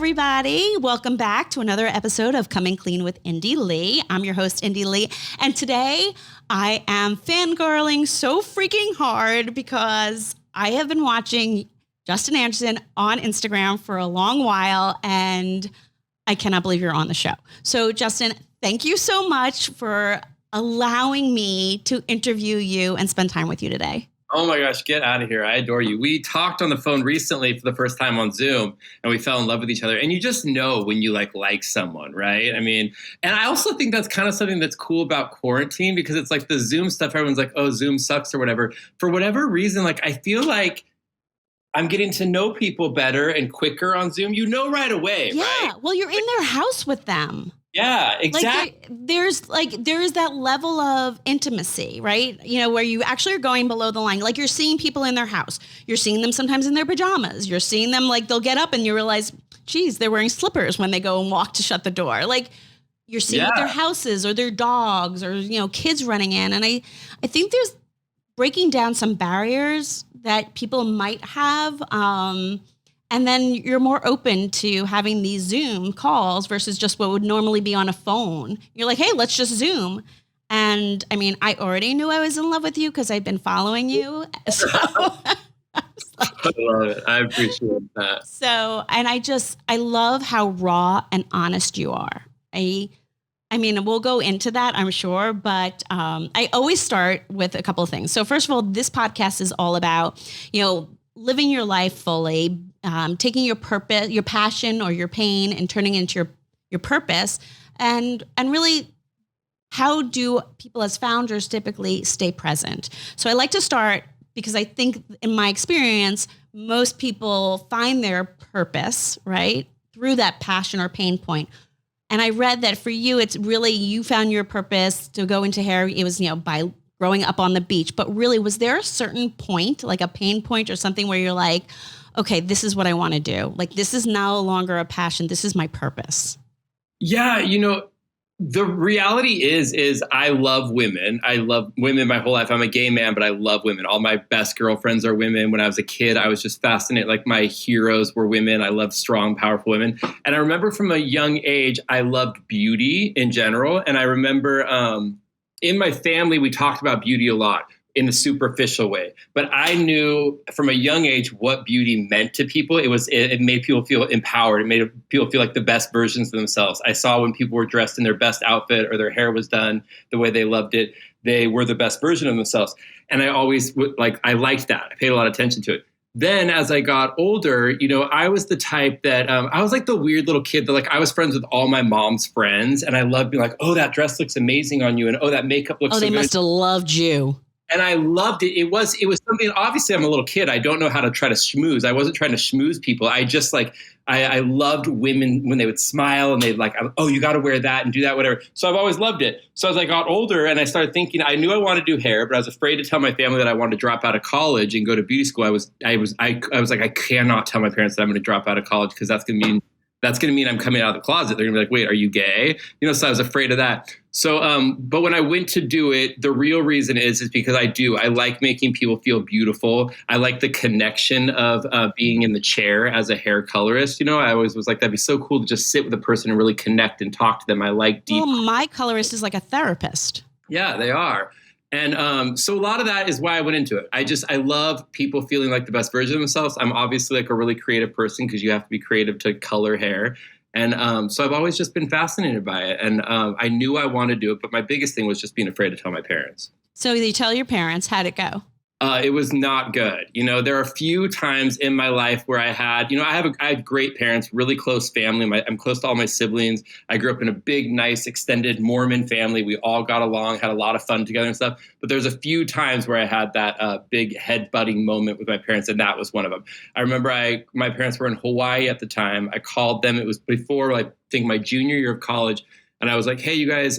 everybody. Welcome back to another episode of Coming Clean with Indy Lee. I'm your host, Indy Lee. And today I am fangirling so freaking hard because I have been watching Justin Anderson on Instagram for a long while, and I cannot believe you're on the show. So, Justin, thank you so much for allowing me to interview you and spend time with you today. Oh my gosh, get out of here. I adore you. We talked on the phone recently for the first time on Zoom, and we fell in love with each other. And you just know when you like someone, right? I mean, and I also think that's kind of something that's cool about quarantine, because it's like the Zoom stuff. Everyone's like, oh, Zoom sucks or whatever. For whatever reason, like I feel like I'm getting to know people better and quicker on Zoom. You know right away, yeah, right? Well, you're in their house with them. Yeah, exactly. There is that level of intimacy, right? You know, where you actually are going below the line. Like you're seeing people in their house. You're seeing them sometimes in their pajamas. You're seeing them like they'll get up and you realize, geez, they're wearing slippers when they go and walk to shut the door. Like you're seeing their houses or their dogs or, you know, kids running in. And I think there's breaking down some barriers that people might have. And then you're more open to having these Zoom calls versus just what would normally be on a phone. You're like, hey, let's just Zoom. And I mean, I already knew I was in love with you because I've been following you. So I love it. I appreciate that. So, and I love how raw and honest you are. I mean, we'll go into that, I'm sure, but I always start with a couple of things. So first of all, this podcast is all about, you know, living your life fully, taking your purpose, your passion or your pain and turning it into your purpose. And really, how do people as founders typically stay present? So I like to start because I think in my experience, most people find their purpose, right, through that passion or pain point. And I read that for you, it's really, you found your purpose to go into hair. It was, you know, by growing up on the beach. But really, was there a certain point, like a pain point or something where you're like, okay, this is what I want to do. Like, this is no longer a passion. This is my purpose. Yeah, you know, the reality is I love women. I love women my whole life. I'm a gay man, but I love women. All my best girlfriends are women. When I was a kid, I was just fascinated. Like my heroes were women. I love strong, powerful women. And I remember from a young age, I loved beauty in general. And I remember in my family, we talked about beauty a lot in a superficial way. But I knew from a young age what beauty meant to people. It made people feel empowered. It made people feel like the best versions of themselves. I saw when people were dressed in their best outfit or their hair was done the way they loved it, they were the best version of themselves. And I always I liked that. I paid a lot of attention to it. Then as I got older, you know, I was the type that I was like the weird little kid that I was friends with all my mom's friends. And I loved being like, oh, that dress looks amazing on you. And oh, that makeup looks so good. Oh, they must have loved you. And I loved it. It was something, obviously I'm a little kid. I don't know how to try to schmooze. I wasn't trying to schmooze people. I just I loved women when they would smile and they'd like, oh, you got to wear that and do that, whatever. So I've always loved it. So as I got older and I started thinking, I knew I wanted to do hair, but I was afraid to tell my family that I wanted to drop out of college and go to beauty school. I was like, I cannot tell my parents that I'm going to drop out of college because that's going to mean I'm coming out of the closet. They're gonna be like, wait, are you gay? You know, so I was afraid of that. So, but when I went to do it, the real reason is because I like making people feel beautiful. I like the connection of being in the chair as a hair colorist. You know, I always was like, that'd be so cool to just sit with a person and really connect and talk to them. I like deep. Well, my colorist is like a therapist. Yeah, they are. And so a lot of that is why I went into it. I love people feeling like the best version of themselves. I'm obviously like a really creative person because you have to be creative to color hair. And so I've always just been fascinated by it. And I knew I wanted to do it. But my biggest thing was just being afraid to tell my parents. So you tell your parents, how'd it go? It was not good. You know, there are a few times in my life where I had great parents, really close family. I'm close to all my siblings. I grew up in a big, nice, extended Mormon family. We all got along, had a lot of fun together and stuff. But there's a few times where I had that big head-butting moment with my parents, and that was one of them. I remember my parents were in Hawaii at the time. I called them. It was before, I think, my junior year of college. And I was like, hey, you guys,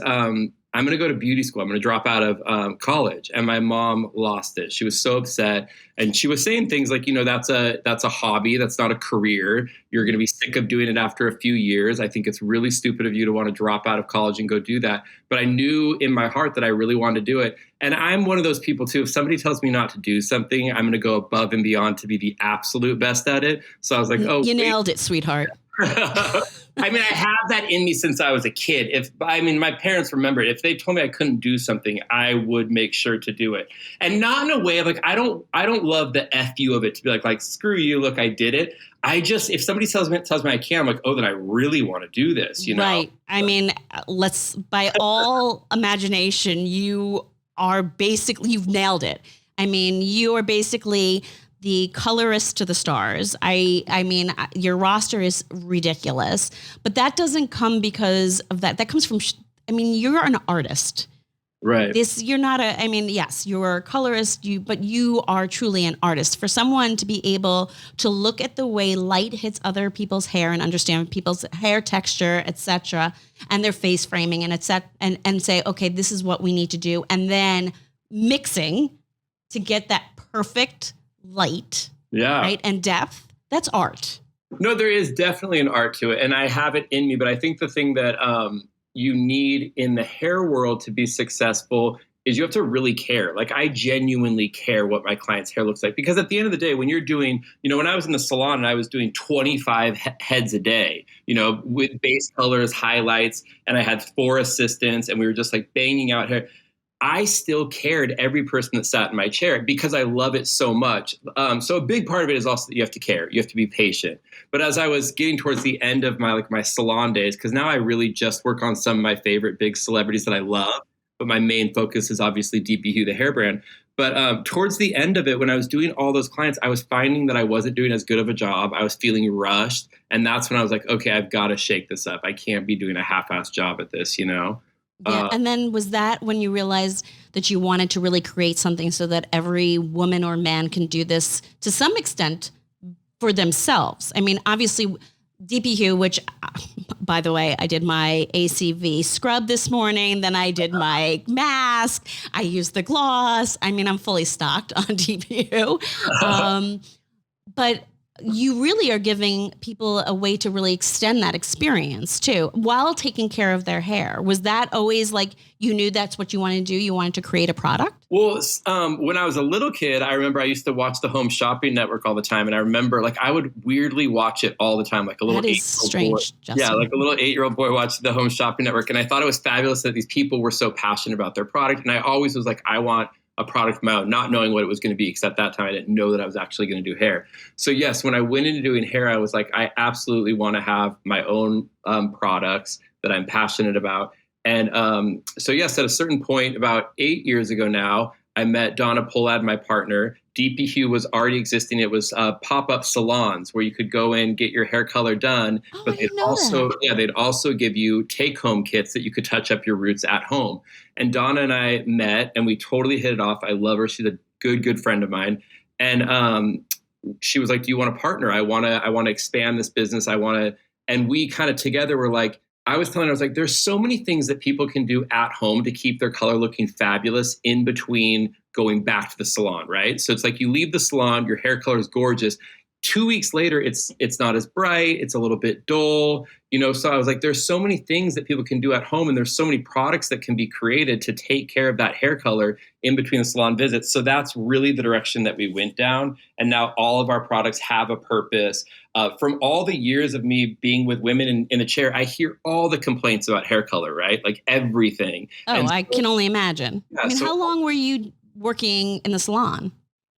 I'm going to go to beauty school. I'm going to drop out of college. And my mom lost it. She was so upset. And she was saying things like, you know, that's a hobby. That's not a career. You're going to be sick of doing it after a few years. I think it's really stupid of you to want to drop out of college and go do that. But I knew in my heart that I really wanted to do it. And I'm one of those people, too. If somebody tells me not to do something, I'm going to go above and beyond to be the absolute best at it. So I was like, you nailed it, sweetheart. I mean, I have that in me since I was a kid. My parents remember it. If they told me I couldn't do something, I would make sure to do it. And not in a way of like, I don't love the FU of it to be like, screw you, look, I did it. If somebody tells me I can't, I'm like, oh, then I really want to do this, you know? Right. I mean, by all imagination, you've nailed it. I mean, you are basically the colorist to the stars. I mean, your roster is ridiculous, but that doesn't come because of that. That comes from, you're an artist. Right. You're not yes, you're a colorist, but you are truly an artist. For someone to be able to look at the way light hits other people's hair and understand people's hair texture, etc., and their face framing and and say, okay, this is what we need to do. And then mixing to get that perfect light, right, and depth, that's art. No, there is definitely an art to it, and I have it in me. But I think the thing that you need in the hair world to be successful is you have to really care. Like, I genuinely care what my client's hair looks like, because at the end of the day, when you're doing, when I was in the salon and I was doing 25 heads a day, with base colors, highlights, and I had 4 assistants, and we were just like banging out hair. I still cared every person that sat in my chair because I love it so much. So a big part of it is also that you have to care. You have to be patient. But as I was getting towards the end of my salon days, because now I really just work on some of my favorite big celebrities that I love, but my main focus is obviously dpHue, the hair brand. But towards the end of it, when I was doing all those clients, I was finding that I wasn't doing as good of a job. I was feeling rushed. And that's when I was like, okay, I've got to shake this up. I can't be doing a half-assed job at this, Yeah. And then was that when you realized that you wanted to really create something so that every woman or man can do this to some extent for themselves? I mean, obviously dpHue, which by the way, I did my ACV scrub this morning. Then I did my mask. I used the gloss. I mean, I'm fully stocked on dpHue. But you really are giving people a way to really extend that experience too, while taking care of their hair. Was that always like, you knew that's what you wanted to do? You wanted to create a product? Well, when I was a little kid, I remember I used to watch the Home Shopping Network all the time. And I remember I would weirdly watch it all the time. Like a little that is strange, Justin. Yeah, like a little 8-year-old boy watching the Home Shopping Network. And I thought it was fabulous that these people were so passionate about their product. And I always was like, I want a product of my own, not knowing what it was going to be, because at that time I didn't know that I was actually going to do hair. So yes, when I went into doing hair, I was like, I absolutely want to have my own products that I'm passionate about. And so yes, at a certain point, about 8 years ago now, I met Donna Pollad, my partner. dpHue was already existing. It was pop-up salons where you could go in, get your hair color done, but they'd also give you take-home kits that you could touch up your roots at home. And Donna and I met, and we totally hit it off. I love her. She's a good friend of mine. And she was like, "Do you want to partner? I want to expand this business. And we kind of together were like, I was telling her, I was like, there's so many things that people can do at home to keep their color looking fabulous in between going back to the salon, right? So it's like you leave the salon, your hair color is gorgeous. 2 weeks later, it's not as bright. It's a little bit dull, So I was like, there's so many things that people can do at home, and there's so many products that can be created to take care of that hair color in between the salon visits. So that's really the direction that we went down. And now all of our products have a purpose. From all the years of me being with women in the chair, I hear all the complaints about hair color, right? Like everything. Oh, I can only imagine. Yeah, how long were you working in the salon?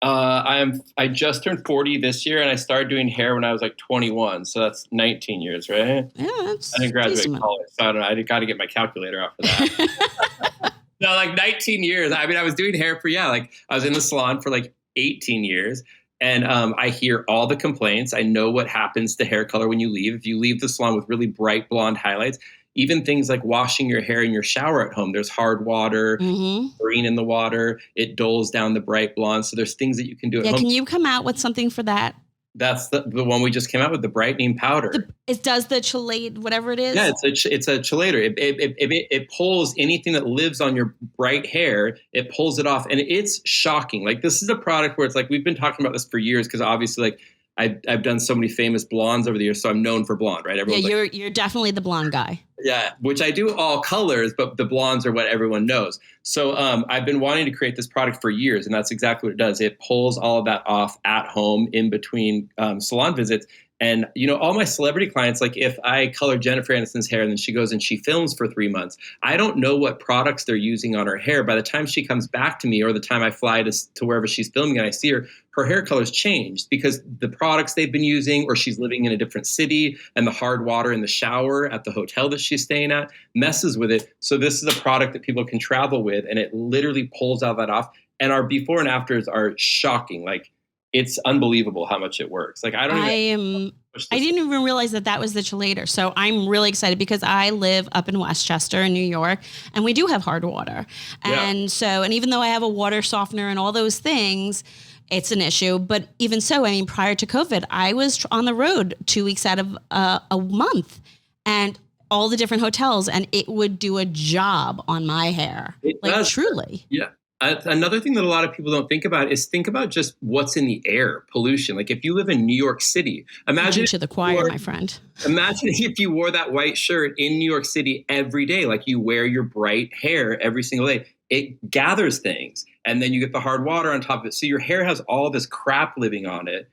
I just turned 40 this year, and I started doing hair when I was like 21. So that's 19 years, right? Yeah, that's I didn't graduate college, so I don't know. I got to get my calculator out for that. No, like 19 years. I mean, I was doing hair I was in the salon for like 18 years. And I hear all the complaints. I know what happens to hair color when you leave. If you leave the salon with really bright blonde highlights, even things like washing your hair in your shower at home, there's hard water, green in the water. It dulls down the bright blonde. So there's things that you can do at home. Can you come out with something for that? That's the one we just came out with, the brightening powder. It does the chelate, whatever it is? Yeah, it's a chelator. It pulls anything that lives on your bright hair. It pulls it off. And it's shocking. Like, this is a product where it's like, we've been talking about this for years, because obviously, like, I've done so many famous blondes over the years, so I'm known for blonde, right? Everyone's you're definitely the blonde guy. Yeah, which I do all colors, but the blondes are what everyone knows. So I've been wanting to create this product for years, and that's exactly what it does. It pulls all of that off at home in between salon visits, And, all my celebrity clients, like if I color Jennifer Aniston's hair and then she goes and she films for 3 months, I don't know what products they're using on her hair. By the time she comes back to me or the time I fly to wherever she's filming and I see her hair color's changed because the products they've been using, or she's living in a different city and the hard water in the shower at the hotel that she's staying at messes with it. So this is a product that people can travel with, and it literally pulls all that off. And our before and afters are shocking. Like, it's unbelievable how much it works. Like, I didn't even realize that was the chelator. So I'm really excited because I live up in Westchester in New York, and we do have hard water. And and even though I have a water softener and all those things, it's an issue. But even so, I mean, prior to COVID, I was on the road 2 weeks out of a month, and all the different hotels, and it would do a job on my hair. It like does. Truly. Yeah. Another thing that a lot of people don't think about is think about just what's in the air, pollution. Like if you live in New York City, imagine to the choir, my friend. Imagine if you wore that white shirt in New York City every day, like you wear your bright hair every single day. It gathers things, and then you get the hard water on top of it. So your hair has all this crap living on it.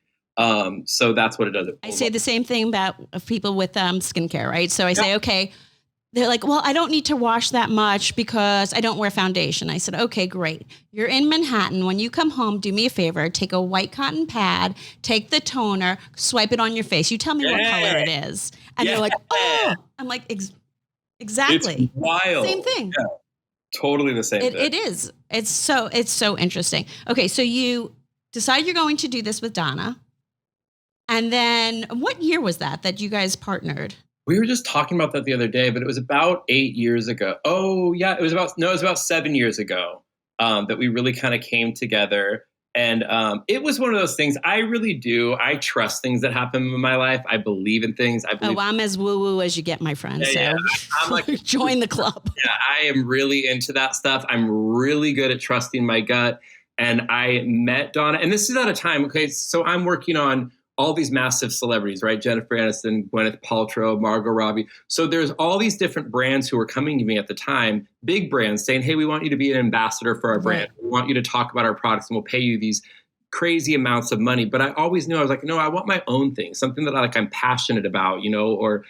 So that's what it does. I say the same thing about people with skincare, right? So I say, okay. They're like, well, I don't need to wash that much because I don't wear foundation. I said, okay, great. You're in Manhattan. When you come home, do me a favor, take a white cotton pad, take the toner, swipe it on your face. You tell me what color it is. And they're like, oh, I'm like, exactly. It's wild. Same thing. Yeah, totally the same thing. It is. It's so interesting. Okay. So you decide you're going to do this with Donna. And then what year was that you guys partnered? We were just talking about that the other day, but it was about 8 years ago. Oh, yeah. It was about 7 years ago that we really kind of came together. And it was one of those things. I really do. I trust things that happen in my life. I believe in things. I'm as woo-woo as you get, my friend. I'm like, join the club. Yeah, I am really into that stuff. I'm really good at trusting my gut. And I met Donna. And this is at a time, okay, so I'm working on all these massive celebrities, right? Jennifer Aniston, Gwyneth Paltrow, Margot Robbie. So there's all these different brands who were coming to me at the time, big brands saying, hey, we want you to be an ambassador for our brand. We want you to talk about our products and we'll pay you these crazy amounts of money. But I always knew, I was like, no, I want my own thing, something that I'm passionate about, or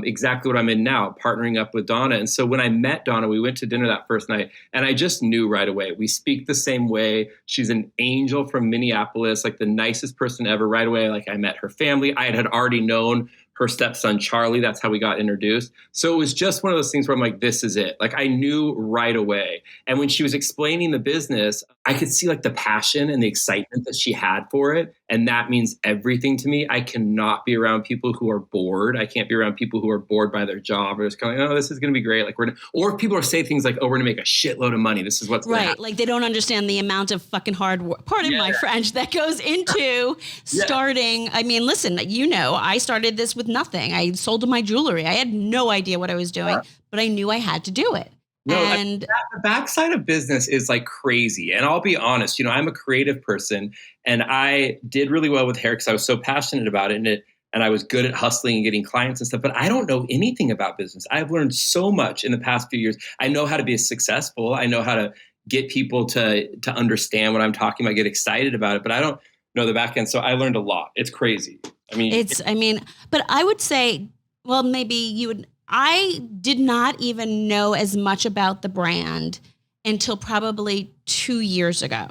exactly what I'm in now, partnering up with Donna. And so when I met Donna, we went to dinner that first night, and I just knew right away, we speak the same way. She's an angel from Minneapolis, like the nicest person ever. Right away, like I met her family. I had already known her stepson, Charlie. That's how we got introduced. So it was just one of those things where I'm like, this is it. Like I knew right away. And when she was explaining the business, I could see like the passion and the excitement that she had for it. And that means everything to me. I cannot be around people who are bored. I can't be around people who are bored by their job or just kind of like, oh, this is going to be great. Like or if people are saying things like, oh, we're going to make a shitload of money. This is what's going to happen. Like they don't understand the amount of fucking hard work, pardon my French, that goes into starting. I mean, listen, I started this with nothing. I sold my jewelry. I had no idea what I was doing, but I knew I had to do it. No, and the backside of business is like crazy. And I'll be honest, I'm a creative person, and I did really well with hair because I was so passionate about it, and I was good at hustling and getting clients and stuff, but I don't know anything about business. I've learned so much in the past few years. I know how to be successful. I know how to get people to understand what I'm talking about, get excited about it, but I don't know the back end. So I learned a lot. It's crazy. But I would say, well, maybe you would. I did not even know as much about the brand until probably 2 years ago.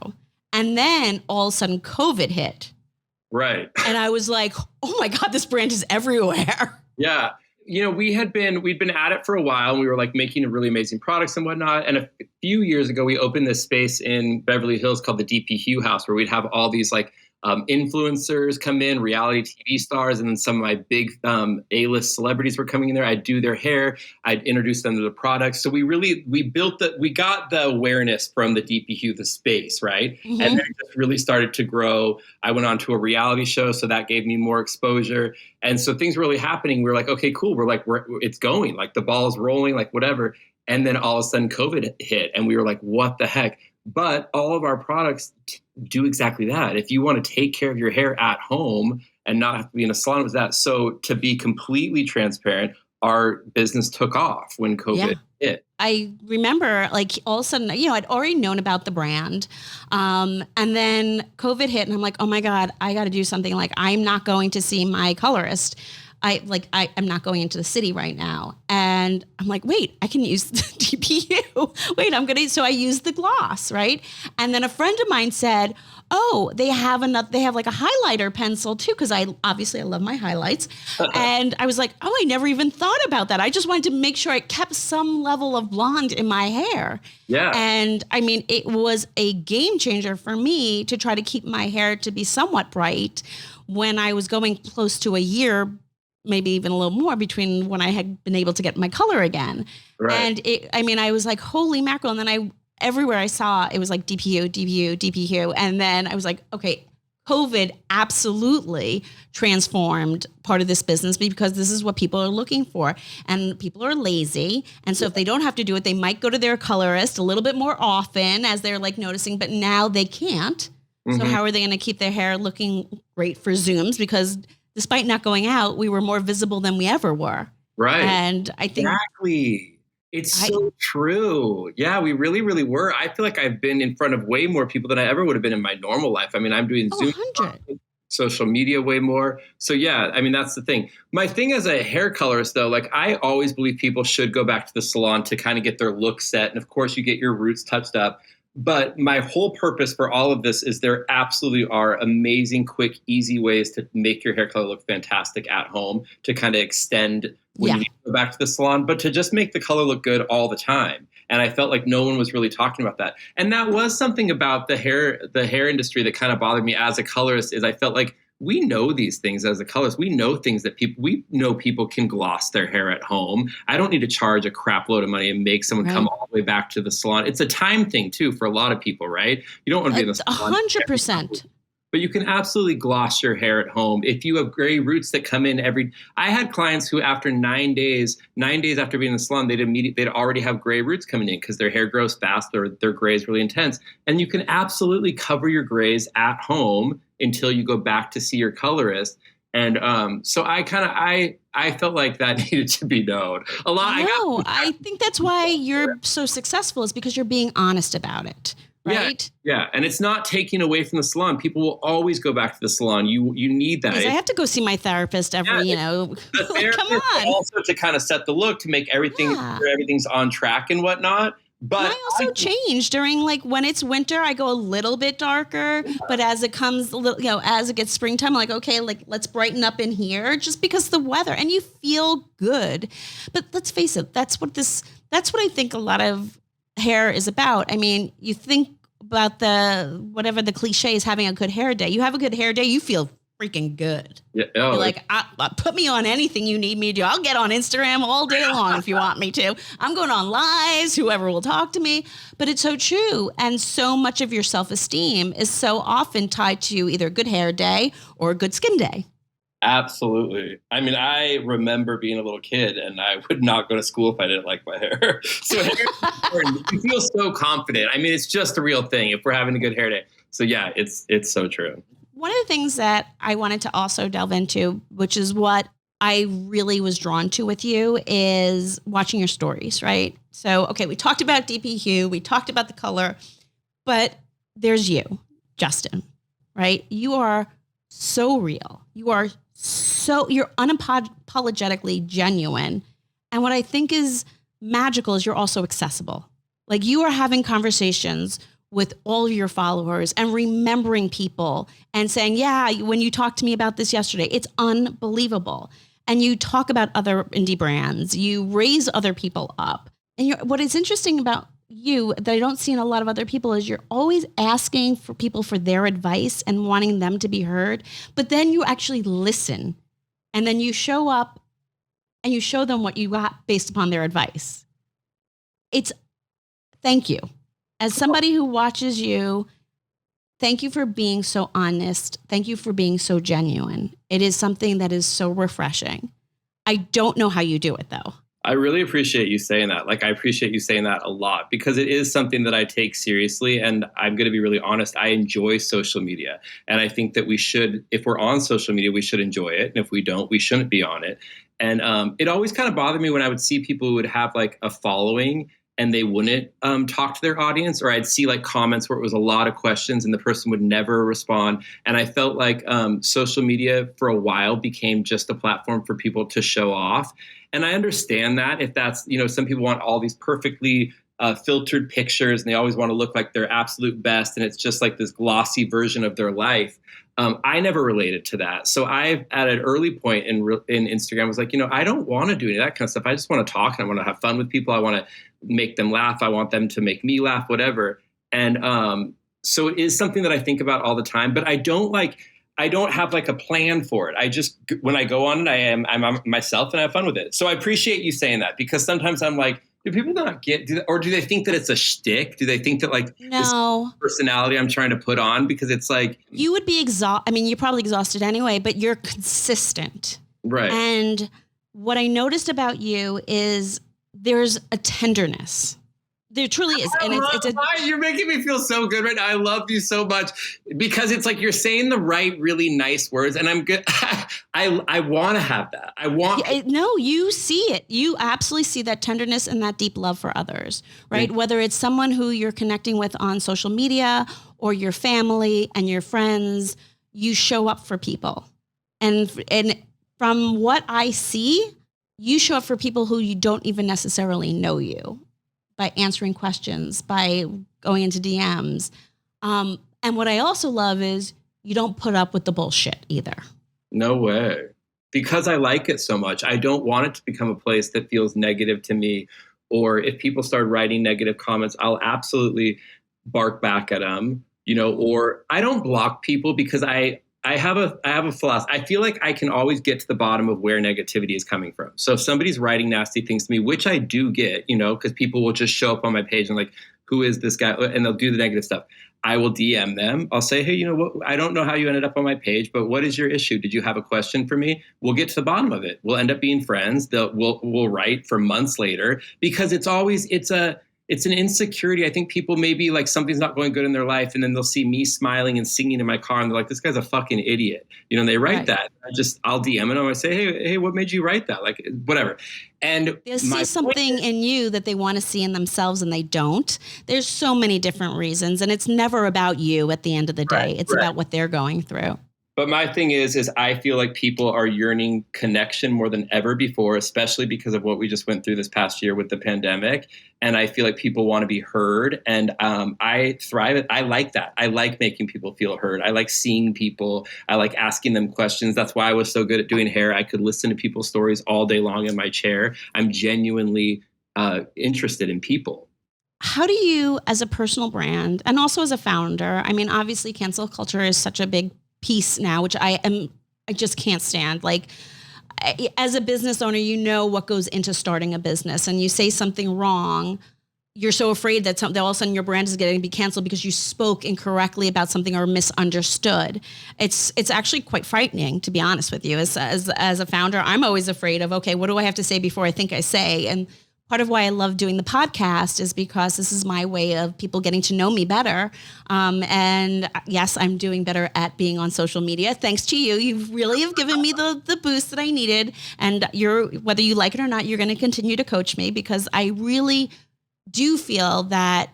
And then all of a sudden COVID hit. Right. And I was like, oh my God, this brand is everywhere. Yeah. We'd been at it for a while, and we were like making really amazing products and whatnot. And a few years ago, we opened this space in Beverly Hills called the dpHue house, where we'd have all these like influencers come in, reality TV stars, and then some of my big A-list celebrities were coming in there. I'd do their hair. I'd introduce them to the products. So we got the awareness from the dpHue, the space, right? Mm-hmm. And then it just really started to grow. I went on to a reality show, so that gave me more exposure. And so things were really happening. We were like, okay, cool. It's going, like the ball is rolling, like whatever. And then all of a sudden COVID hit, and we were like, what the heck? But all of our products do exactly that. If you want to take care of your hair at home and not have to be in a salon, it was that. So to be completely transparent, our business took off when COVID hit. I remember like all of a sudden, I'd already known about the brand. And then COVID hit and I'm like, oh my God, I got to do something. Like I'm not going to see my colorist. I'm not going into the city right now. And I'm like, wait, I can use the dpHue. Wait, so I used the gloss, right? And then a friend of mine said, oh, they have like a highlighter pencil too. Cause I love my highlights. And I was like, oh, I never even thought about that. I just wanted to make sure I kept some level of blonde in my hair. Yeah. And I mean, it was a game changer for me to try to keep my hair to be somewhat bright when I was going close to a year, maybe even a little more between when I had been able to get my color again. Right. And I was like, holy mackerel. And then everywhere I saw, it was like dpHue, dpHue, dpHue. And then I was like, okay, COVID absolutely transformed part of this business because this is what people are looking for. And people are lazy. And so if they don't have to do it, they might go to their colorist a little bit more often as they're like noticing, but now they can't. Mm-hmm. So how are they going to keep their hair looking great for Zooms? Because despite not going out, we were more visible than we ever were. Right. And I think exactly. It's so true. Yeah, we really, really were. I feel like I've been in front of way more people than I ever would have been in my normal life. I mean, I'm doing Zoom, social media way more. So yeah, I mean, that's the thing. My thing as a hair colorist though, like I always believe people should go back to the salon to kind of get their look set. And of course you get your roots touched up. But my whole purpose for all of this is there absolutely are amazing, quick, easy ways to make your hair color look fantastic at home to kind of extend when you go back to the salon, but to just make the color look good all the time. And I felt like no one was really talking about that. And that was something about the hair industry that kind of bothered me as a colorist is I felt like we know these things as a colorist. We know things that people can gloss their hair at home. I don't need to charge a crap load of money and make someone come all the way back to the salon. It's a time thing too for a lot of people, right? You don't want to be in the salon 100%. But you can absolutely gloss your hair at home. If you have gray roots that come in I had clients who after 9 days after being in the salon, they'd already have gray roots coming in because their hair grows fast or their gray is really intense. And you can absolutely cover your grays at home until you go back to see your colorist. And so I felt like that needed to be known a lot. No, I think that's why you're so successful is because you're being honest about it. Right? Yeah. And it's not taking away from the salon. People will always go back to the salon. You need that. Because I have to go see my therapist every, The therapist come on. Also to kind of set the look, to make everything's on track and whatnot. But I also change during like when it's winter, I go a little bit darker, but as it comes a little, as it gets springtime, I'm like, okay, like let's brighten up in here just because the weather and you feel good. But let's face it, that's what I think a lot of hair is about. I mean, you think about whatever the cliche is, having a good hair day. You have a good hair day, you feel freaking good. Yeah, you're like, put me on anything you need me to do. I'll get on Instagram all day long if you want me to. I'm going on lives, whoever will talk to me. But it's so true. And so much of your self-esteem is so often tied to either a good hair day or a good skin day. Absolutely. I mean, I remember being a little kid and I would not go to school if I didn't like my hair. So hair is important. You feel so confident. I mean, it's just a real thing if we're having a good hair day. So yeah, it's so true. One of the things that I wanted to also delve into, which is what I really was drawn to with you, is watching your stories, right? So, okay, we talked about dpHue, we talked about the color, but there's you, Justin, right? You are so real. You're unapologetically genuine. And what I think is magical is you're also accessible. Like you are having conversations with all of your followers and remembering people and saying, yeah, when you talked to me about this yesterday, it's unbelievable. And you talk about other indie brands, you raise other people up. And what is interesting about you that I don't see in a lot of other people is you're always asking for people for their advice and wanting them to be heard. But then you actually listen and then you show up and you show them what you got based upon their advice. Thank you. As somebody who watches you, thank you for being so honest. Thank you for being so genuine. It is something that is so refreshing. I don't know how you do it though. I really appreciate you saying that. Like, I appreciate you saying that a lot because it is something that I take seriously. And I'm going to be really honest. I enjoy social media. And I think that we should, if we're on social media, we should enjoy it. And if we don't, we shouldn't be on it. And it always kind of bothered me when I would see people who would have like a following and they wouldn't talk to their audience, or I'd see like comments where it was a lot of questions and the person would never respond. And I felt like social media for a while became just a platform for people to show off. And I understand that if that's, some people want all these perfectly filtered pictures and they always want to look like their absolute best. And it's just like this glossy version of their life. I never related to that. So I, at an early point in Instagram, was like, I don't want to do any of that kind of stuff. I just want to talk and I want to have fun with people. I want to make them laugh. I want them to make me laugh, whatever. And so it is something that I think about all the time, but I don't have like a plan for it. I just, when I go on it, I'm myself and I have fun with it. So I appreciate you saying that, because sometimes I'm like, do people not get, or do they think that it's a shtick? Do they think that like no this personality I'm trying to put on? Because it's like, you would be exhausted. I mean, you're probably exhausted anyway, but you're consistent. right. And what I noticed about you is there's a tenderness. There truly is. And You're making me feel so good right now. I love you so much, because it's like you're saying the right, really nice words, and I'm good. I want to have that. No, you see it. You absolutely see that tenderness and that deep love for others, right? Mm-hmm. Whether it's someone who you're connecting with on social media or your family and your friends, you show up for people. And from what I see, you show up for people who you don't even necessarily know you, by answering questions, by going into DMs. And what I also love is you don't put up with the bullshit either. No way. Because I like it so much. I don't want it to become a place that feels negative to me. Or if people start writing negative comments, I'll absolutely bark back at them, or I don't block people, because I have a philosophy. I feel like I can always get to the bottom of where negativity is coming from. So if somebody's writing nasty things to me, which I do get, because people will just show up on my page and like, who is this guy? And they'll do the negative stuff. I will DM them. I'll say, hey, you know what? I don't know how you ended up on my page, but what is your issue? Did you have a question for me? We'll get to the bottom of it. We'll end up being friends. We'll write for months later, because it's an insecurity. I think people maybe like something's not going good in their life, and then they'll see me smiling and singing in my car, and they're like, this guy's a fucking idiot. And they write that. I'll DM them. I say, hey, what made you write that? Like, whatever. And they'll see something in you that they want to see in themselves and they don't. There's so many different reasons, and it's never about you at the end of the day. It's about what they're going through. But my thing is I feel like people are yearning connection more than ever before, especially because of what we just went through this past year with the pandemic. And I feel like people want to be heard. And I thrive. I like that. I like making people feel heard. I like seeing people. I like asking them questions. That's why I was so good at doing hair. I could listen to people's stories all day long in my chair. I'm genuinely interested in people. How do you, as a personal brand and also as a founder, I mean, obviously cancel culture is such a big piece now, which I just can't stand. Like, as a business owner, what goes into starting a business, and you say something wrong, you're so afraid that all of a sudden your brand is going to be canceled because you spoke incorrectly about something or misunderstood. It's actually quite frightening, to be honest with you. As a founder, I'm always afraid of, okay, what do I have to say before I think I say? And part of why I love doing the podcast is because this is my way of people getting to know me better. And yes, I'm doing better at being on social media. Thanks to you. You really have given me the boost that I needed. And whether you like it or not, you're going to continue to coach me, because I really do feel that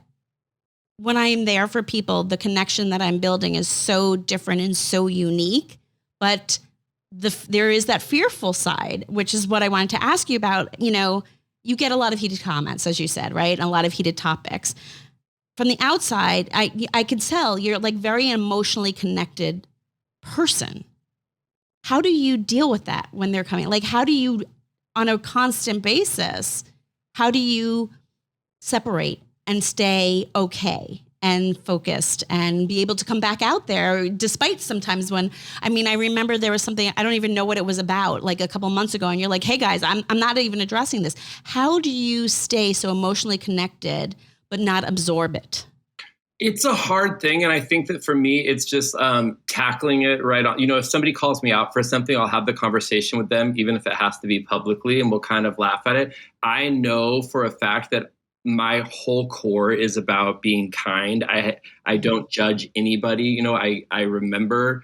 when I am there for people, the connection that I'm building is so different and so unique. But there is that fearful side, which is what I wanted to ask you about. You get a lot of heated comments, as you said, right? And a lot of heated topics. From the outside, I could tell you're like very emotionally connected person. How do you deal with that when they're coming? Like, how do you, on a constant basis, how do you separate and stay okay and focused and be able to come back out there, despite sometimes I remember there was something, I don't even know what it was about, like a couple months ago, and you're like, hey guys, I'm not even addressing this. How do you stay so emotionally connected but not absorb it? It's a hard thing. And I think that for me, it's just tackling it right on. If somebody calls me out for something, I'll have the conversation with them, even if it has to be publicly, and we'll kind of laugh at it. I know for a fact that my whole core is about being kind. I don't judge anybody. I remember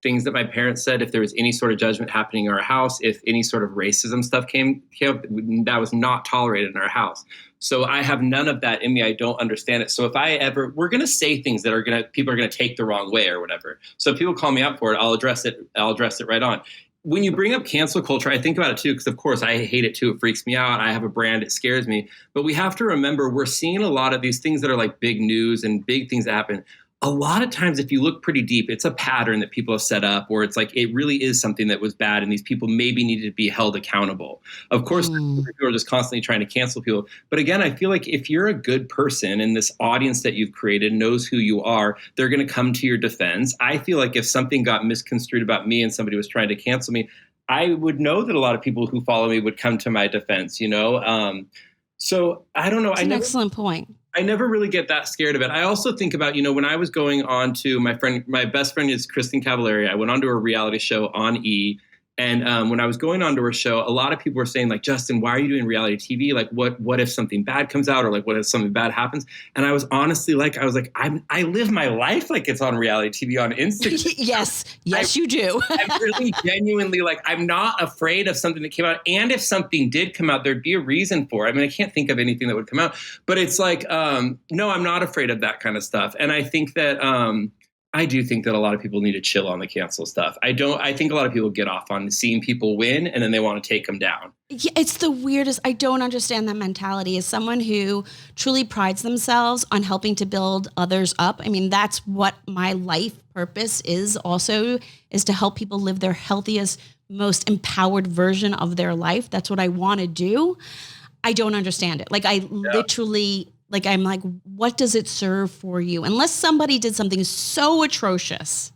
things that my parents said, if there was any sort of judgment happening in our house, if any sort of racism stuff came up, that was not tolerated in our house. So I have none of that in me. I don't understand it. So if we're going to say things that people are going to take the wrong way or whatever. So if people call me out for it, I'll address it. I'll address it right on. When you bring up cancel culture, I think about it too, because of course I hate it too. It freaks me out. I have a brand. It scares me. But we have to remember we're seeing a lot of these things that are like big news and big things that happen. A lot of times, if you look pretty deep, it's a pattern that people have set up, or it's like it really is something that was bad and these people maybe needed to be held accountable. Of course, people are just constantly trying to cancel people. But again, I feel like if you're a good person and this audience that you've created knows who you are, they're going to come to your defense. I feel like if something got misconstrued about me and somebody was trying to cancel me, I would know that a lot of people who follow me would come to my defense, So I don't know. That's an excellent point. I never really get that scared of it. I also think about, when I was going on to my best friend is Kristen Cavallari. I went on to a reality show on E! And when I was going on to her show, a lot of people were saying like, Justin, why are you doing reality TV? Like, what if something bad comes out, or like, what if something bad happens? And I was honestly like, I live my life like it's on reality TV on Instagram. Yes, you do. I'm really genuinely like, I'm not afraid of something that came out. And if something did come out, there'd be a reason for it. I mean, I can't think of anything that would come out, but it's like, no, I'm not afraid of that kind of stuff. And I think that, I do think that a lot of people need to chill on the cancel stuff. I think a lot of people get off on seeing people win and then they want to take them down. Yeah, it's the weirdest. I don't understand that mentality. As someone who truly prides themselves on helping to build others up, I mean, that's what my life purpose is also, is to help people live their healthiest, most empowered version of their life. That's what I want to do. I don't understand it. Like literally... Like, I'm like, what does it serve for you? Unless somebody did something so atrocious.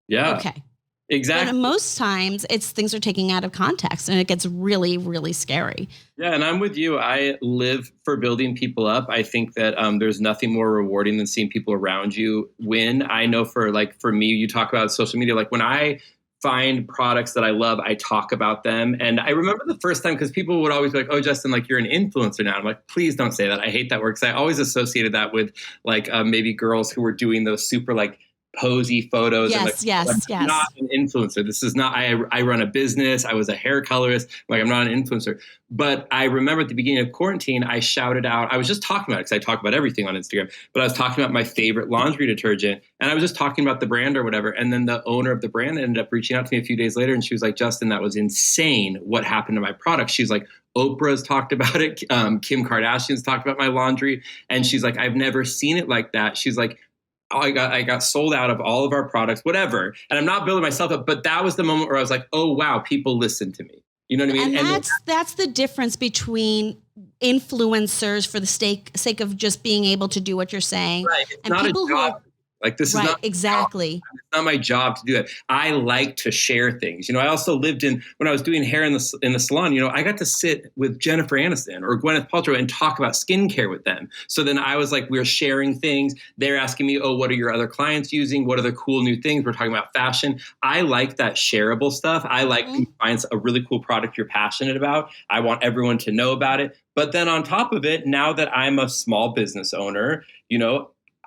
Yeah. Okay. Exactly. But most times things are taken out of context and it gets really, really scary. Yeah. And I'm with you. I live for building people up. I think that there's nothing more rewarding than seeing people around you win. I know for me, you talk about social media, like when I find products that I love, I talk about them. And I remember the first time, because people would always be like, oh, Justin, like you're an influencer now. I'm like, please don't say that. I hate that word, because I always associated that with like maybe girls who were doing those super like posy photos. Yes. I'm not an influencer. This is not, I run a business. I was a hair colorist. Like, I'm not an influencer. But I remember at the beginning of quarantine, I shouted out, I was just talking about it because I talk about everything on Instagram, but I was talking about my favorite laundry detergent, and I was just talking about the brand or whatever. And then the owner of the brand ended up reaching out to me a few days later, and she was like, Justin, that was insane what happened to my product. She's like, Oprah's talked about it. Kim Kardashian's talked about my laundry. And she's like, I've never seen it like that. She's like, I got sold out of all of our products, whatever. And I'm not building myself up, but that was the moment where I was like, oh, wow, people listen to me. You know what I mean? And that's the difference between influencers for the sake of just being able to do what you're saying. Right. It's and not people a job. Like, this is right, not exactly. It's not my job to do that. I like to share things. I also lived when I was doing hair in the salon, I got to sit with Jennifer Aniston or Gwyneth Paltrow and talk about skincare with them. So then I was like, we were sharing things. They're asking me, oh, what are your other clients using? What are the cool new things? We're talking about fashion. I like that shareable stuff. I like when you find a really cool product you're passionate about. I want everyone to know about it. But then on top of it, now that I'm a small business owner,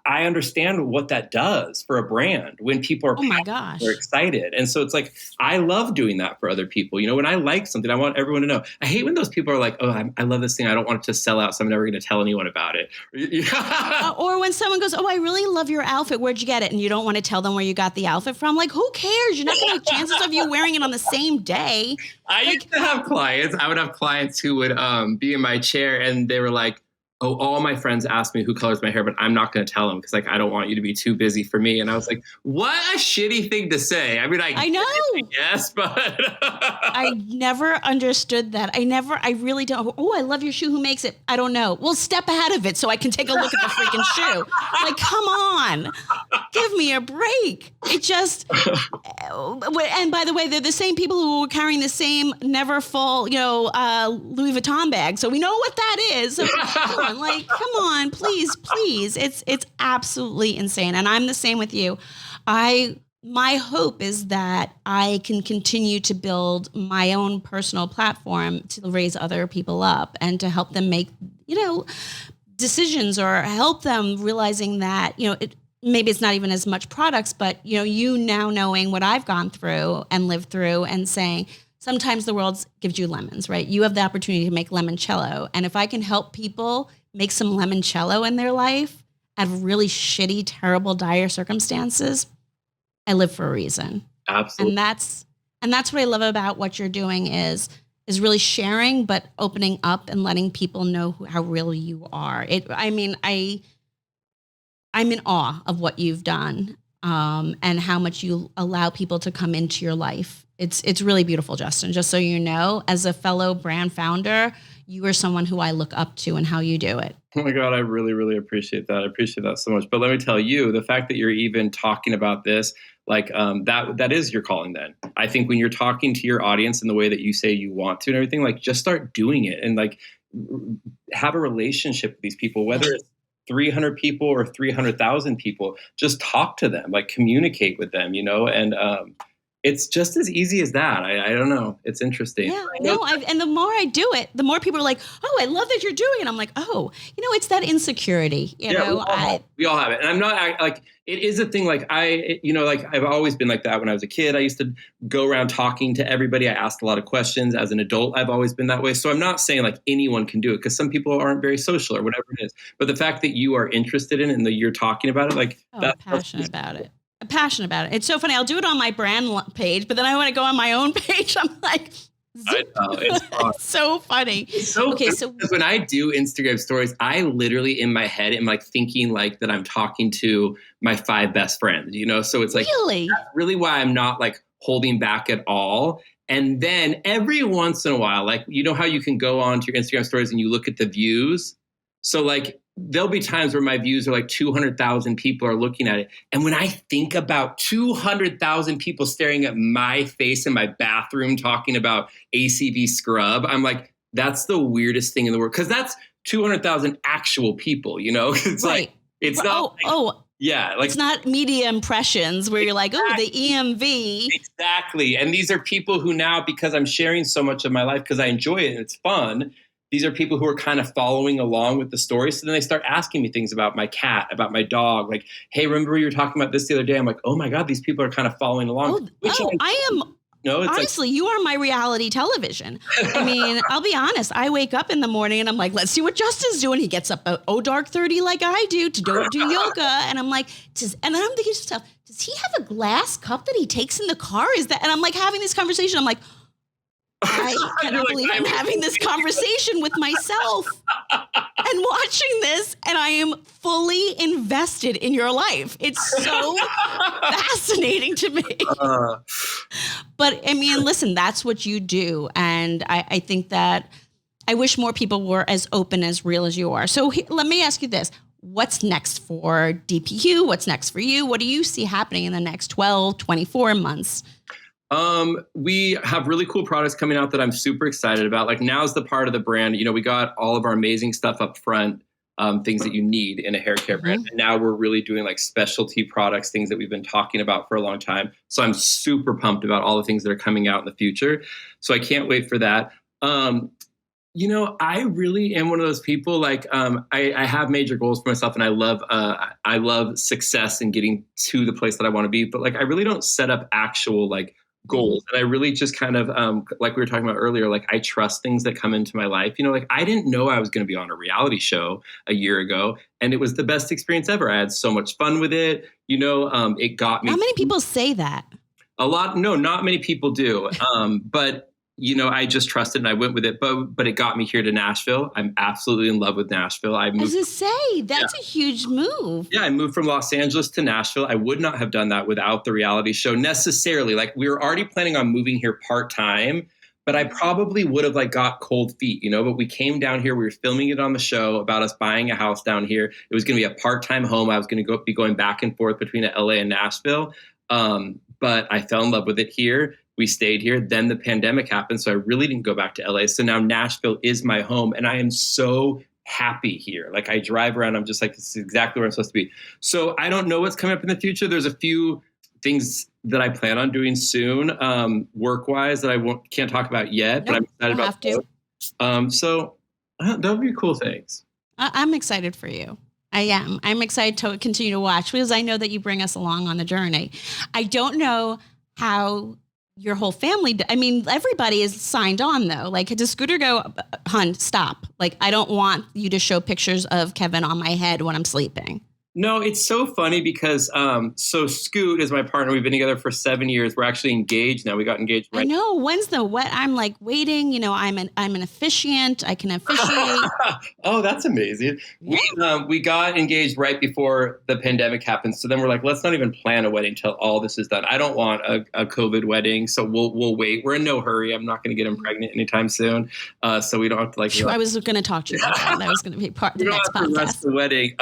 I understand what that does for a brand when people are they're excited. And so it's like, I love doing that for other people. When I like something, I want everyone to know. I hate when those people are like, oh, I love this thing. I don't want it to sell out, so I'm never going to tell anyone about it. Or when someone goes, oh, I really love your outfit. Where'd you get it? And you don't want to tell them where you got the outfit from. Like, who cares? You're not going to have chances of you wearing it on the same day. I used to have clients. I would have clients who would be in my chair and they were like, oh, all my friends ask me who colors my hair, but I'm not going to tell them because I don't want you to be too busy for me. And I was like, what a shitty thing to say. I mean, I know. Yes, but I never understood that. I really don't. Oh, I love your shoe. Who makes it? I don't know. Well, step ahead of it so I can take a look at the freaking shoe. Like, come on, give me a break. It just, and by the way, they're the same people who were carrying the same never full, Louis Vuitton bag. So we know what that is. So, come on, please. It's absolutely insane. And I'm the same with you. My hope is that I can continue to build my own personal platform to raise other people up and to help them make, decisions or help them realizing that, maybe it's not even as much products, but you now knowing what I've gone through and lived through and saying, sometimes the world gives you lemons, right? You have the opportunity to make limoncello. And if I can help people make some limoncello in their life out of really shitty, terrible, dire circumstances, I live for a reason. Absolutely. And that's what I love about what you're doing is really sharing, but opening up and letting people know how real you are. I'm in awe of what you've done, and how much you allow people to come into your life. It's really beautiful, Justin. Just so you know, as a fellow brand founder, you are someone who I look up to and how you do it. Oh my God, I really, really appreciate that. I appreciate that so much. But let me tell you, the fact that you're even talking about this, that is your calling then. I think when you're talking to your audience in the way that you say you want to and everything, just start doing it and have a relationship with these people, whether it's 300 people or 300,000 people, just talk to them, communicate with them, and it's just as easy as that. I don't know. It's interesting. Yeah, no, and the more I do it, the more people are like, "Oh, I love that you're doing it." I'm like, "Oh, it's that insecurity." We all have it, and I'm not it is a thing. I've always been like that. When I was a kid, I used to go around talking to everybody. I asked a lot of questions. As an adult, I've always been that way. So I'm not saying anyone can do it, because some people aren't very social or whatever it is. But the fact that you are interested in it and that you're talking about it, I'm passionate about it. I'm passionate about it. It's so funny. I'll do it on my brand page, but then I want to go on my own page. I'm like, I know, it's so funny. It's so okay. So when I do Instagram stories, I literally in my head am thinking that I'm talking to my 5 best friends, So it's really, that's really why I'm not holding back at all. And then every once in a while, how you can go on to your Instagram stories and you look at the views. So there'll be times where my views are 200,000 people are looking at it. And when I think about 200,000 people staring at my face in my bathroom talking about ACV scrub, I'm like, that's the weirdest thing in the world. Because that's 200,000 actual people, It's right. It's not. Yeah. It's not media impressions where you're like, oh, the EMV. Exactly. And these are people who now, because I'm sharing so much of my life, because I enjoy it and it's fun, these are people who are kind of following along with the story. So then they start asking me things about my cat, about my dog. Hey, remember you were talking about this the other day? I'm like, oh my God, these people are kind of following along. I am. No, it's honestly, you are my reality television. I mean, I'll be honest. I wake up in the morning and I'm like, let's see what Justin's doing. He gets up at dark 30 like I do to do yoga. And I'm like, and then I'm thinking to myself, does he have a glass cup that he takes in the car? And I'm having this conversation. I'm like, I cannot believe I'm having this conversation with myself and watching this, and I am fully invested in your life. It's so fascinating to me. But I mean, listen, that's what you do. And I think that I wish more people were as open, as real as you are. So let me ask you this. What's next for dpHue? What's next for you? What do you see happening in the next 12, 24 months? We have really cool products coming out that I'm super excited about. Now's the part of the brand, we got all of our amazing stuff up front, things that you need in a hair care brand. And now we're really doing specialty products, things that we've been talking about for a long time. So I'm super pumped about all the things that are coming out in the future. So I can't wait for that. I really am one of those people, I have major goals for myself, and I love success and getting to the place that I want to be. But I really don't set up actual goals. And I really just kind of, like we were talking about earlier, I trust things that come into my life. I didn't know I was going to be on a reality show a year ago, and it was the best experience ever. I had so much fun with it. It got me. How many people say that? A lot. No, not many people do. But I just trusted and I went with it. But it got me here to Nashville. I'm absolutely in love with Nashville. I was to say, that's a huge move. Yeah, I moved from Los Angeles to Nashville. I would not have done that without the reality show necessarily. We were already planning on moving here part-time, but I probably would have got cold feet, but we came down here. We were filming it on the show about us buying a house down here. It was going to be a part-time home. I was going to be going back and forth between LA and Nashville. But I fell in love with it here. We stayed here. Then the pandemic happened. So I really didn't go back to LA. So now Nashville is my home, and I am so happy here. I drive around. I'm just this is exactly where I'm supposed to be. So I don't know what's coming up in the future. There's a few things that I plan on doing soon, work-wise, that I can't talk about yet, but I'm excited about. So that would be cool things. I'm excited for you. I am. I'm excited to continue to watch because I know that you bring us along on the journey. I don't know how your whole family, I mean, everybody is signed on though. Like, does Scooter go, hun, stop. Like, I don't want you to show pictures of Kevin on my head when I'm sleeping. No, it's so funny because so Scoot is my partner. We've been together for 7 years. We're actually engaged now. We got engaged I know. When's the what? I'm like waiting. You know, I'm an officiant. I can officiate. Oh, that's amazing. Yeah. We got engaged right before the pandemic happened. So then we're like, let's not even plan a wedding till all this is done. I don't want a COVID wedding, so we'll wait. We're in no hurry. I'm not going to get him pregnant anytime soon, so we don't have to like. I was going to talk to you about that. That was going to be part of the next podcast. Rush the wedding.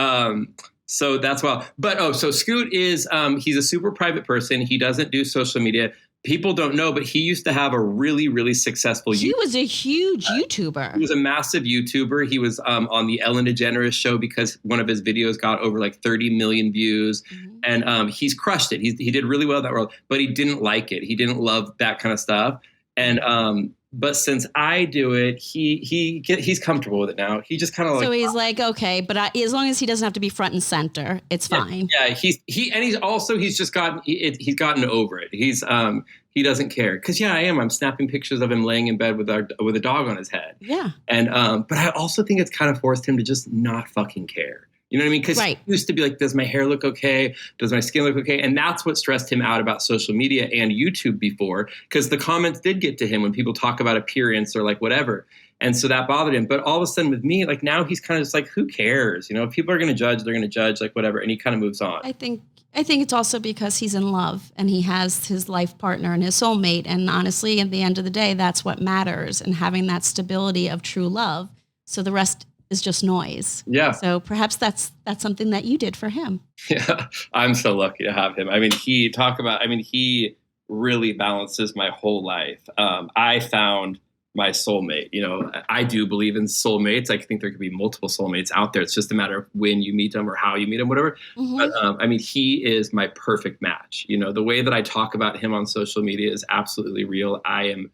So that's why. But so Scoot is he's a super private person. He doesn't do social media. People don't know, but he used to have a really, really successful. He was a huge YouTuber. He was a massive YouTuber. He was on the Ellen DeGeneres show because one of his videos got over like 30 million views, and he's crushed it. He did really well in that world, but he didn't like it. He didn't love that kind of stuff, and but since I do it, he's comfortable with it now. He just kind of so he's like, okay, but as long as he doesn't have to be front and center, it's fine. Yeah, he's just gotten he's gotten over it. He doesn't care because I am. I'm snapping pictures of him laying in bed with a dog on his head. Yeah, and but I also think it's kind of forced him to just not fucking care. You know what I mean? Because he used to be like, does my hair look okay? Does my skin look okay? And that's what stressed him out about social media and YouTube before, because the comments did get to him when people talk about appearance or like whatever. And so that bothered him. But all of a sudden with me, like now he's kind of just like, who cares? You know, if people are going to judge, they're going to judge, like whatever. And he kind of moves on. I think it's also because he's in love and he has his life partner and his soulmate. And honestly, at the end of the day, that's what matters, and having that stability of true love. So the rest is just noise. Yeah. So perhaps that's something that you did for him. Yeah. I'm so lucky to have him. I mean, he really balances my whole life. I found my soulmate. You know, I do believe in soulmates. I think there could be multiple soulmates out there. It's just a matter of when you meet them or how you meet them, whatever. But I mean, he is my perfect match. You know, the way that I talk about him on social media is absolutely real. I am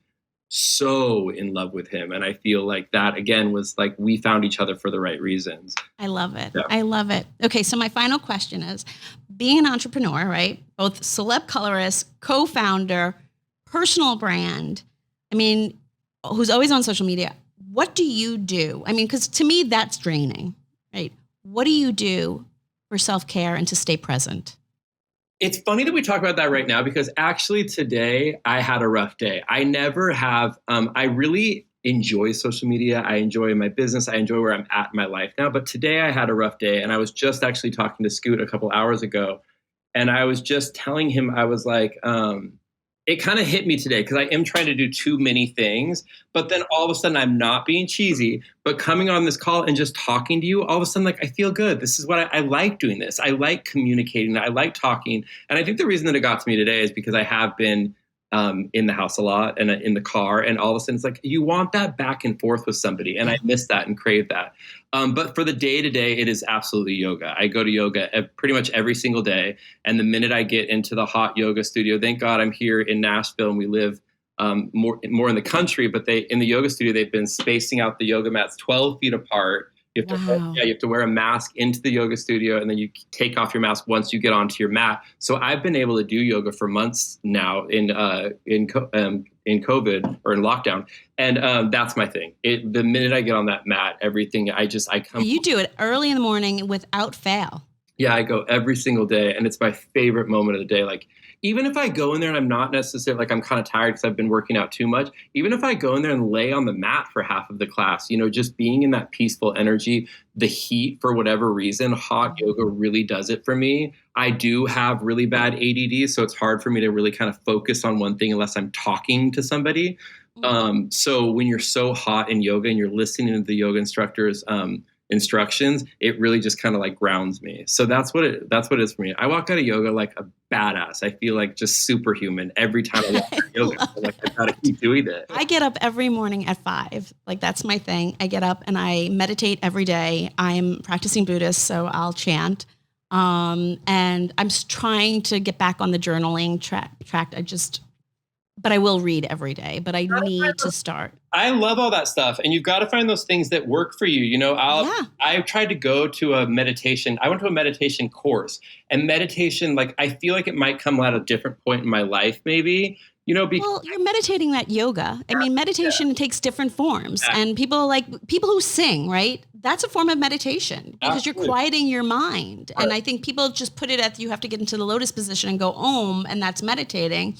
so in love with him, and I feel like that again was like we found each other for the right reasons. I love it. Yeah. I love it. Okay, so my final question is, being an entrepreneur, right? Both celeb colorist, co-founder, personal brand. I mean, who's always on social media. What do you do? I mean, because to me that's draining, right? What do you do for self-care and to stay present? It's funny that we talk about that right now because actually today I had a rough day. I never have, I really enjoy social media. I enjoy my business. I enjoy where I'm at in my life now. But today I had a rough day, and I was just actually talking to Scoot a couple hours ago. And I was just telling him, I was like, it kind of hit me today because I am trying to do too many things, but then all of a sudden I'm not being cheesy, but coming on this call and just talking to you, all of a sudden, like, I feel good. This is what I like doing this. I like communicating. I like talking. And I think the reason that it got to me today is because I have been in the house a lot and in the car, and all of a sudden it's like, you want that back and forth with somebody. And I miss that and crave that. But for the day to day, it is absolutely yoga. I go to yoga pretty much every single day. And the minute I get into the hot yoga studio, thank God I'm here in Nashville and we live more in the country, but in the yoga studio, they've been spacing out the yoga mats 12 feet apart. You have to wear a mask into the yoga studio, and then you take off your mask once you get onto your mat. So I've been able to do yoga for months now in COVID or in lockdown, and that's my thing. The minute I get on that mat, everything I come. You do it early in the morning without fail. Yeah, I go every single day, and it's my favorite moment of the day. Like, even if I go in there and I'm not necessarily like I'm kind of tired because I've been working out too much, even if I go in there and lay on the mat for half of the class, you know, just being in that peaceful energy, the heat for whatever reason, hot yoga really does it for me. I do have really bad ADD, so it's hard for me to really kind of focus on one thing unless I'm talking to somebody. So when you're so hot in yoga and you're listening to the yoga instructor's instructions, it really just kind of like grounds me. So that's what it is for me. I walk out of yoga like a badass. I feel like just superhuman every time I walk out of yoga. Like I gotta keep doing it. I get up every morning at 5. Like that's my thing. I get up and I meditate every day. I'm practicing Buddhist, so I'll chant. And I'm trying to get back on the journaling track. but I will read every day, but I need to start. I love all that stuff. And you've got to find those things that work for you. You know, I've tried to go to a meditation. I went to a meditation course, and meditation, like, I feel like it might come at a different point in my life, maybe. You know, well, you're meditating that yoga. I mean, meditation takes different forms, and people who sing, right? That's a form of meditation because you're quieting your mind. And I think people just put it at, you have to get into the lotus position and go om, and that's meditating.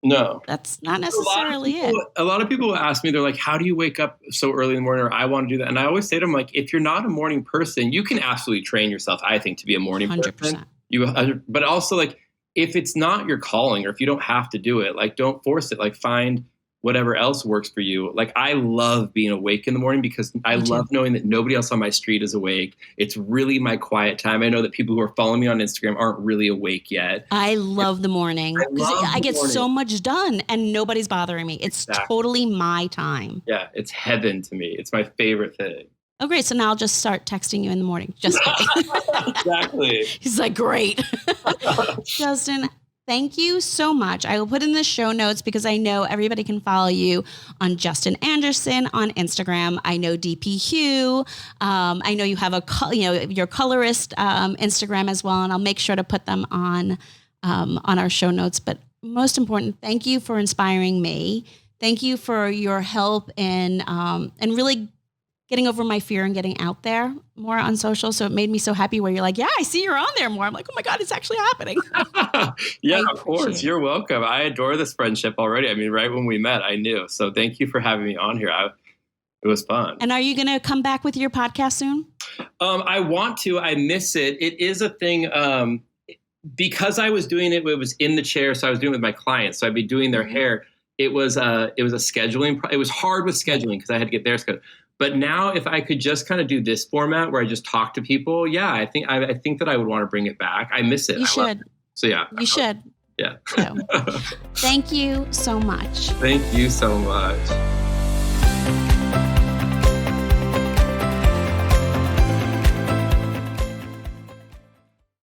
No, that's not necessarily it. A lot of people ask me, they're like, how do you wake up so early in the morning? Or I want to do that. And I always say to them, like, if you're not a morning person, you can absolutely train yourself, I think, to be a morning 100%. Person. But also, like, if it's not your calling, or if you don't have to do it, like, don't force it. Like, find whatever else works for you. Like, I love being awake in the morning because I love knowing that nobody else on my street is awake. It's really my quiet time. I know that people who are following me on Instagram aren't really awake yet. I love the morning because I get so much done and nobody's bothering me. It's totally my time. Yeah, it's heaven to me. It's my favorite thing. Oh, great. So now I'll just start texting you in the morning. Just kidding. Exactly. He's like, great. Justin, thank you so much. I will put in the show notes because I know everybody can follow you on Justin Anderson on Instagram. I know dpHue. I know you have your Colorist Instagram as well, and I'll make sure to put them on our show notes. But most important, thank you for inspiring me. Thank you for your help in and really getting over my fear and getting out there more on social. So it made me so happy where you're like, yeah, I see you're on there more. I'm like, oh my God, it's actually happening. Yeah, of course. You're welcome. I adore this friendship already. I mean, right when we met, I knew. So thank you for having me on here. It was fun. And are you going to come back with your podcast soon? I want to. I miss it. It is a thing. Because I was doing it was in the chair. So I was doing it with my clients. So I'd be doing their hair. It was a scheduling. It was hard with scheduling because I had to get their schedule. But now, if I could just kind of do this format where I just talk to people, yeah, I think that I would want to bring it back. I miss it. You should. So yeah, you should. Yeah. So, thank you so much. Thank you so much.